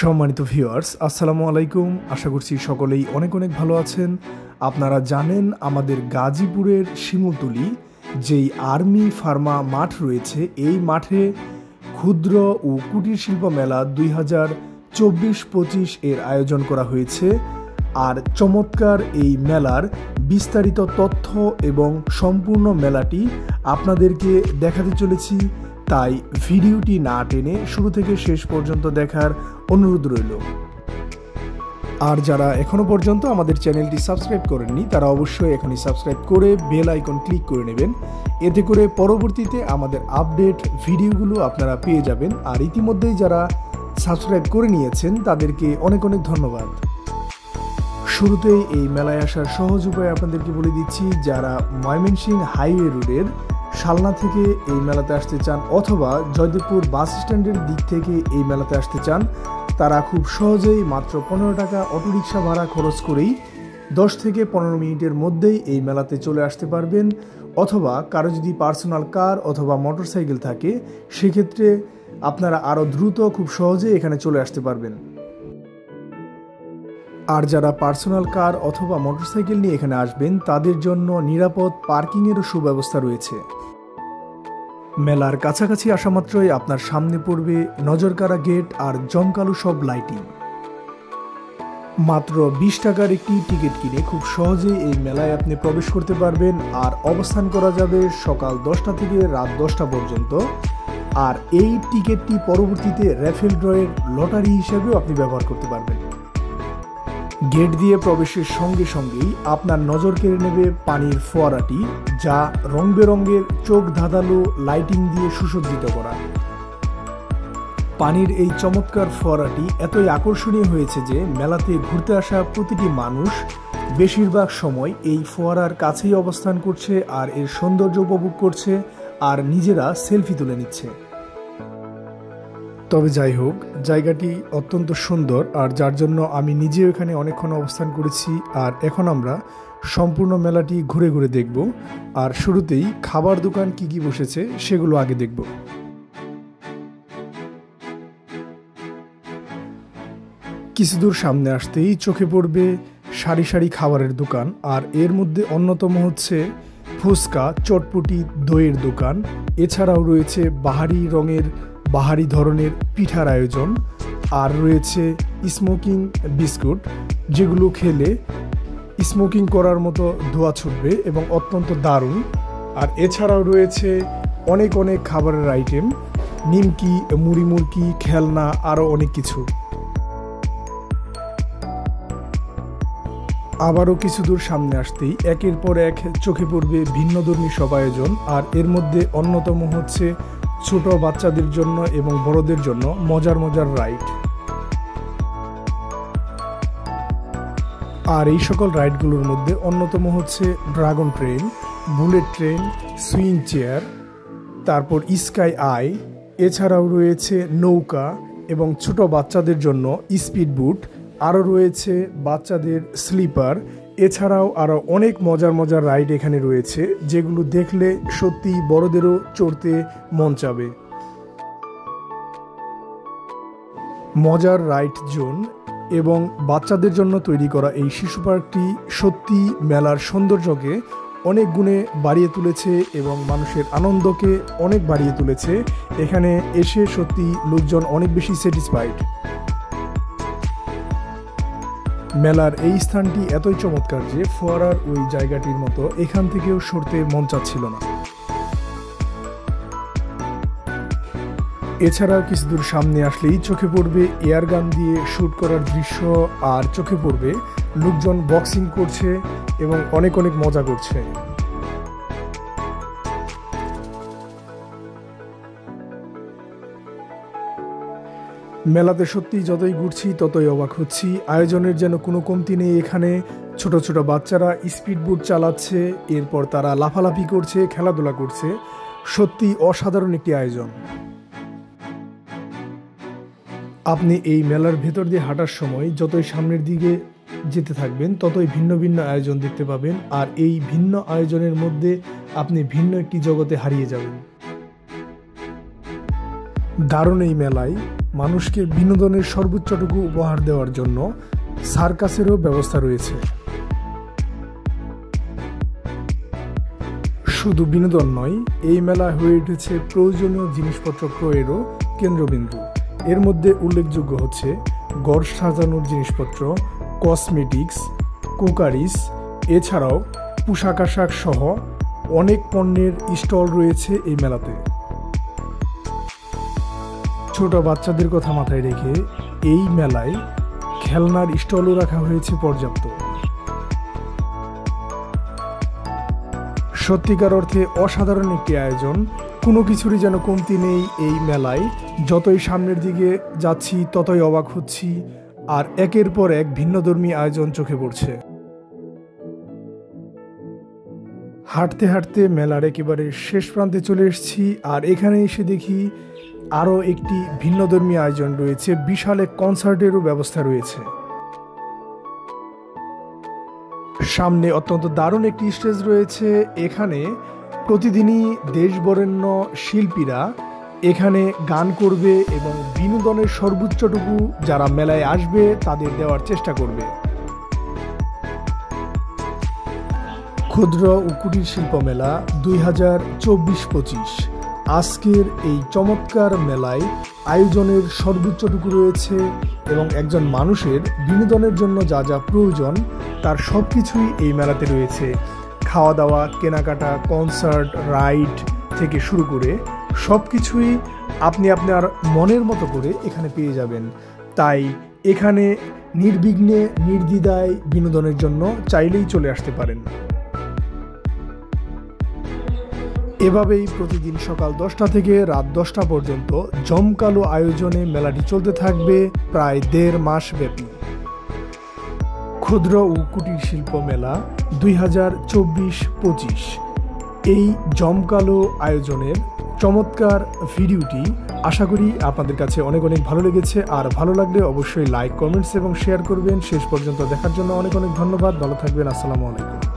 সম্মানিত ভিউয়ার্স, আসসালামু আলাইকুম। আশা করছি সকলেই অনেক অনেক ভালো আছেন। আপনারা জানেন আমাদের গাজীপুরের শিমুলতলি যেই আর্মি ফার্মা মাঠ রয়েছে, এই মাঠে ক্ষুদ্র ও কুটির শিল্প মেলা 2024-25 এর আয়োজন করা হয়েছে। আর চমৎকার এই মেলার বিস্তারিত তথ্য এবং সম্পূর্ণ মেলাটি আপনাদেরকে দেখাতে চলেছি, তাই ভিডিওটি না টেনে শুরু থেকে শেষ পর্যন্ত দেখার অনুরোধ রইল। আর যারা এখনো পর্যন্ত আমাদের চ্যানেলটি সাবস্ক্রাইব করেননি তারা অবশ্যই এখনই সাবস্ক্রাইব করে বেল আইকন ক্লিক করে নেবেন, এতে করে পরবর্তীতে আমাদের আপডেট ভিডিওগুলো আপনারা পেয়ে যাবেন। আর ইতিমধ্যেই যারা সাবস্ক্রাইব করে নিয়েছেন তাদেরকে অনেক অনেক ধন্যবাদ। শুরুতেই এই মেলায় আসার সহজ উপায় আপনাদেরকে বলে দিচ্ছি। যারা ময়মনসিংহ হাইওয়ে রোডের শালনা থেকে এই মেলাতে আসতে চান অথবা জয়দেবপুর বাস স্ট্যান্ডের দিক থেকে এই মেলাতে আসতে চান, তারা খুব সহজেই মাত্র 15 টাকা অটোরিকশা ভাড়া খরচ করেই 10 থেকে 15 মিনিটের মধ্যেই এই মেলাতে চলে আসতে পারবেন। অথবা কারো যদি পার্সোনাল কার অথবা মোটরসাইকেল থাকে, সেক্ষেত্রে আপনারা আরও দ্রুত খুব সহজেই এখানে চলে আসতে পারবেন। আর যারা পার্সোনাল কার অথবা মোটরসাইকেল নিয়ে এখানে আসবেন তাদের জন্য নিরাপদ পার্কিংয়েরও সুব্যবস্থা রয়েছে। মেলার কাছাকাছি আসা মাত্রই আপনার সামনে পড়বে নজরকাড়া গেট আর জমকালো সব লাইটিং। মাত্র 20 টাকার একটি টিকিট কিনে খুব সহজেই এই মেলায় আপনি প্রবেশ করতে পারবেন। আর অবস্থান করা যাবে সকাল 10টা থেকে রাত 10টা পর্যন্ত। আর এই টিকিটটি পরবর্তীতে র্যাফেল ড্রয়ের লটারি হিসেবেও আপনি ব্যবহার করতে পারবেন। গেট দিয়ে প্রবেশের সঙ্গে সঙ্গেই আপনার নজর কেড়ে নেবে পানির ফোয়ারাটি, যা রং বেরঙের চোখ ধাঁধালো লাইটিং দিয়ে সুসজ্জিত করা। পানির এই চমৎকার ফোয়ারাটি এতই আকর্ষণীয় হয়েছে যে মেলাতে ঘুরতে আসা প্রতিটি মানুষ বেশিরভাগ সময় এই ফোয়ারার কাছেই অবস্থান করছে আর এর সৌন্দর্য উপভোগ করছে আর নিজেরা সেলফি তুলে নিচ্ছে। তবে যাই হোক, জায়গাটি অত্যন্ত সুন্দর, আর যার জন্য আমি নিজেও এখানে অনেকক্ষণ অবস্থান করেছি। আর এখন আমরা সম্পূর্ণ মেলাটি ঘুরে ঘুরে দেখব। আর শুরুতেই খাবার দোকান কি কি বসেছে সেগুলো আগে দেখব। কিছু দূর সামনে আসতেই চোখে পড়বে সারি সারি খাবারের দোকান। আর এর মধ্যে অন্যতম হচ্ছে ফুচকা, চটপটি, দইয়ের দোকান। এছাড়াও রয়েছে বাহারি ধরনের পিঠার আয়োজন। আর রয়েছে স্মোকিং বিস্কুট, যেগুলো খেলে স্মোকিং করার মতো ধোঁয়া ছুটবে এবং অত্যন্ত দারুণ। আর এছাড়াও রয়েছে অনেক অনেক খাবারের আইটেম, নিমকি, মুড়ি মুড়কি, খেলনা, আরও অনেক কিছু। আবারও কিছু দূর সামনে আসতেই একের পর এক চোখে পড়বে ভিন্নধর্মী সব আয়োজন। আর এর মধ্যে অন্যতম হচ্ছে ছোট বাচ্চাদের জন্য এবং বড়দের জন্য মজার মজার রাইড। আর এই সকল রাইডগুলোর মধ্যে অন্যতম হচ্ছে dragon train, bullet train, swing chair, তারপর স্কাই আই। এছাড়াও রয়েছে নৌকা এবং ছোট বাচ্চাদের জন্য স্পিড বুট। আরও রয়েছে বাচ্চাদের স্লিপার। এছাড়াও আরও অনেক মজার মজার রাইড এখানে রয়েছে, যেগুলো দেখলে সত্যি বড়দেরও চড়তে মন চাবে। মজার রাইড জোন এবং বাচ্চাদের জন্য তৈরি করা এই শিশু পার্কটি সত্যি মেলার সৌন্দর্যকে অনেক গুণে বাড়িয়ে তুলেছে এবং মানুষের আনন্দকে অনেক বাড়িয়ে তুলেছে। এখানে এসে সত্যি লোকজন অনেক বেশি স্যাটিসফাইড। মেলার এই স্থানটি এতই চমৎকার যে ফোয়ারার ওই জায়গাটির মতো এখান থেকেও সরতে মন চাচ্ছিল না। এছাড়াও কিছু দূর সামনে আসলেই চোখে পড়বে এয়ার গান দিয়ে শ্যুট করার দৃশ্য। আর চোখে পড়বে লোকজন বক্সিং করছে এবং অনেক অনেক মজা করছে। মেলাতে সত্যি যতই ঘুরছি ততই অবাক হচ্ছি। আয়োজনের যেন কোনো কমতি নেই। এখানে ছোট ছোট বাচ্চারা স্পিড বোট চালাচ্ছে, এরপর তারা লাফালাফি করছে, খেলাধুলা করছে। সত্যি অসাধারণ একটি আয়োজন। আপনি এই মেলার ভেতর দিয়ে হাঁটার সময় যতই সামনের দিকে যেতে থাকবেন ততই ভিন্ন ভিন্ন আয়োজন দেখতে পাবেন। আর এই ভিন্ন আয়োজনের মধ্যে আপনি ভিন্ন একটি জগতে হারিয়ে যাবেন। দারুণ এই মেলায় মানুষকে বিনোদনের সর্বোচ্চটুকু উপহার দেওয়ার জন্য সার্কাসেরও ব্যবস্থা রয়েছে। শুধু বিনোদন নয়, এই মেলা হয়ে উঠেছে প্রয়োজনীয় জিনিসপত্র ক্রয়েরও কেন্দ্রবিন্দু। এর মধ্যে উল্লেখযোগ্য হচ্ছে ঘর সাজানোর জিনিসপত্র, কসমেটিক্স, কুকারিস, এছাড়াও পোশাক আশাক সহ অনেক পণ্যের স্টল রয়েছে এই মেলাতে। ছোট বাচ্চাদের কথা মাথায় রেখে এই মেলায় খেলনার স্টলও রাখা হয়েছে পর্যাপ্ত। সত্যিকার অর্থে অসাধারণ একটি আয়োজন, কোনো কিছুরই যেন কমতি নেই এই মেলায়। যতই সামনের দিকে যাচ্ছি ততই অবাক হচ্ছি, আর একের পর এক ভিন্নধর্মী আয়োজন চোখে পড়ছে। হাঁটতে হাঁটতে মেলার একেবারে শেষ প্রান্তে চলে এসেছি, আর এখানে এসে দেখি আরও একটি ভিন্নধর্মী আয়োজন রয়েছে, বিশাল এক কনসার্টেরও ব্যবস্থা রয়েছে। সামনে অত্যন্ত দারুণ একটি স্টেজ রয়েছে। এখানে প্রতিদিনই দেশ বরেণ্য শিল্পীরা এখানে গান করবে এবং বিনোদনের সর্বোচ্চটুকু যারা মেলায় আসবে তাদের দেওয়ার চেষ্টা করবে। ক্ষুদ্র ও কুটির শিল্প মেলা 2024-25 আজকের এই চমৎকার মেলায় আয়োজনের সর্বোচ্চটুকু রয়েছে এবং একজন মানুষের বিনোদনের জন্য যা যা প্রয়োজন তার সব কিছুই এই মেলাতে রয়েছে। খাওয়া দাওয়া, কেনাকাটা, কনসার্ট, রাইড থেকে শুরু করে সব কিছুই আপনি আপনার মনের মতো করে এখানে পেয়ে যাবেন। তাই এখানে নির্বিঘ্নে নির্দ্বিধায় বিনোদনের জন্য চাইলেই চলে আসতে পারেন। এভাবেই প্রতিদিন সকাল 10টা থেকে রাত 10টা পর্যন্ত জমকালো আয়োজনে মেলাটি চলতে থাকবে প্রায় 1.5 মাস ব্যাপী। ক্ষুদ্র ও কুটির শিল্প মেলা 2024-25 এই জমকালো আয়োজনের চমৎকার ভিডিওটি আশা করি আপনাদের কাছে অনেক অনেক ভালো লেগেছে। আর ভালো লাগলে অবশ্যই লাইক, কমেন্টস এবং শেয়ার করবেন। শেষ পর্যন্ত দেখার জন্য অনেক অনেক ধন্যবাদ। ভালো থাকবেন। আসসালামু আলাইকুম।